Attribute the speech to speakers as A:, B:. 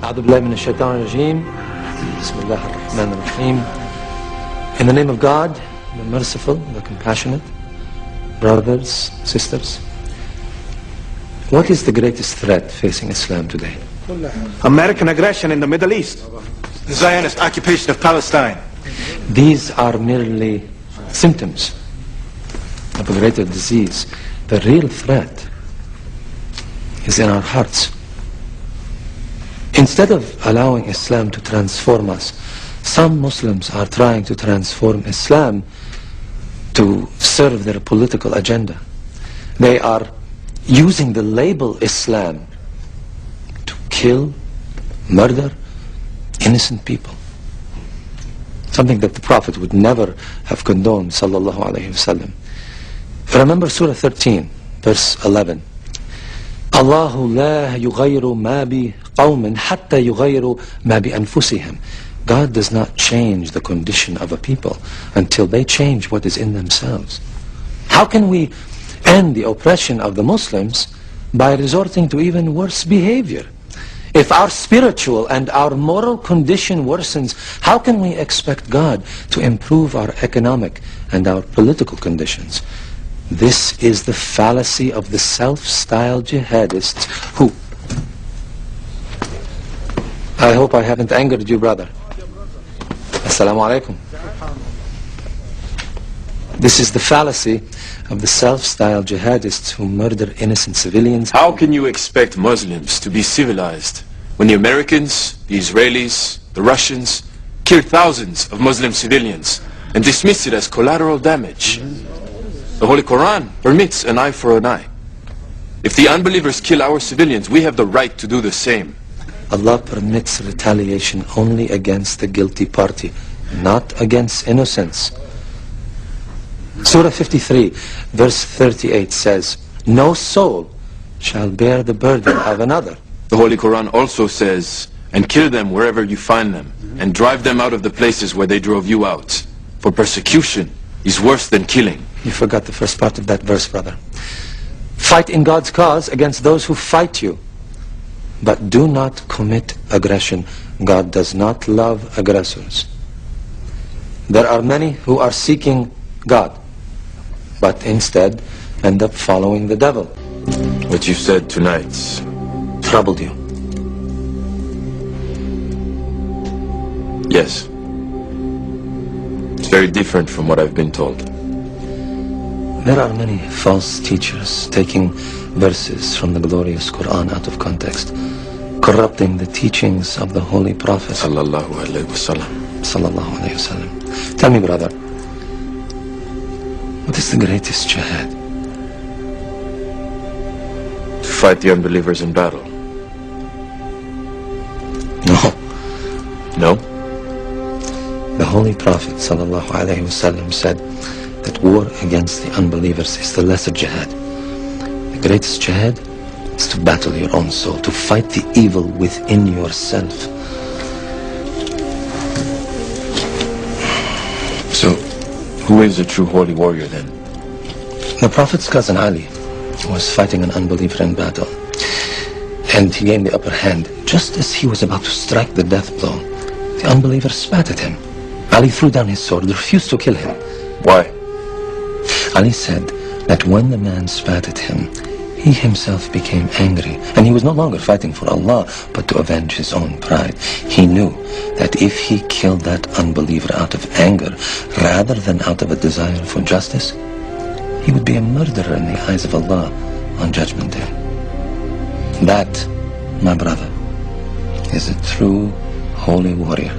A: أعوذ بالله من الشيطان الرجيم. بسم الله الرحمن الرحيم. In the name of God, the merciful, the compassionate, brothers, sisters, what is the greatest threat facing Islam today?
B: American aggression in the Middle East. The Zionist occupation of Palestine.
A: These are merely symptoms of a greater disease. The real threat is in our hearts. Instead of allowing Islam to transform us, some Muslims are trying to transform Islam to serve their political agenda. They are using the label Islam to kill, murder innocent people. Something that the Prophet would never have condoned, sallallahu alayhi wasallam. Remember Surah 13, verse 11. Allahu la yughayyiru ma bi qawmin hatta yughayyiru ma bi anfusihim. God does not change the condition of a people until they change what is in themselves. How can we end the oppression of the Muslims by resorting to even worse behavior? If our spiritual and our moral condition worsens, how can we expect God to improve our economic and our political conditions? This is the fallacy of the self-styled jihadists who... I hope I haven't angered you, brother. Assalamu alaikum. This is the fallacy of the self-styled jihadists who murder innocent civilians.
C: How can you expect Muslims to be civilized when the Americans, the Israelis, the Russians kill thousands of Muslim civilians and dismiss it as collateral damage? The Holy Quran permits an eye for an eye. If the unbelievers kill our civilians, we have the right to do the same.
A: Allah permits retaliation only against the guilty party, not against innocents. Surah 53, verse 38 says, no soul shall bear the burden of another.
C: The Holy Quran also says, and kill them wherever you find them, and drive them out of the places where they drove you out. For persecution is worse than killing.
A: You forgot the first part of that verse, brother. Fight in God's cause against those who fight you. But do not commit aggression. God does not love aggressors. There are many who are seeking God, but instead end up following the devil.
C: What you said tonight
A: Troubled you?
C: Yes. It's very different from what I've been told.
A: There are many false teachers taking verses from the glorious Quran out of context, corrupting the teachings of the Holy Prophet
C: Sallallahu alayhi wasallam.
A: Sallallahu alayhi wasallam. Tell me, brother, what is the greatest jihad?
C: To fight the unbelievers in battle.
A: No.
C: No?
A: The Holy Prophet sallallahu alayhi wasallam said that war against the unbelievers is the lesser jihad. The greatest jihad is to battle your own soul, to fight the evil within yourself.
C: So, who is a true holy warrior then?
A: The Prophet's cousin Ali was fighting an unbeliever in battle, and he gained the upper hand. Just as he was about to strike the death blow, the unbeliever spat at him. Ali threw down his sword, refused to kill him.
C: Why?
A: Ali said that when the man spat at him, he himself became angry, and he was no longer fighting for Allah, but to avenge his own pride. He knew that if he killed that unbeliever out of anger, rather than out of a desire for justice, he would be a murderer in the eyes of Allah on Judgment Day. That, my brother, is a true holy warrior.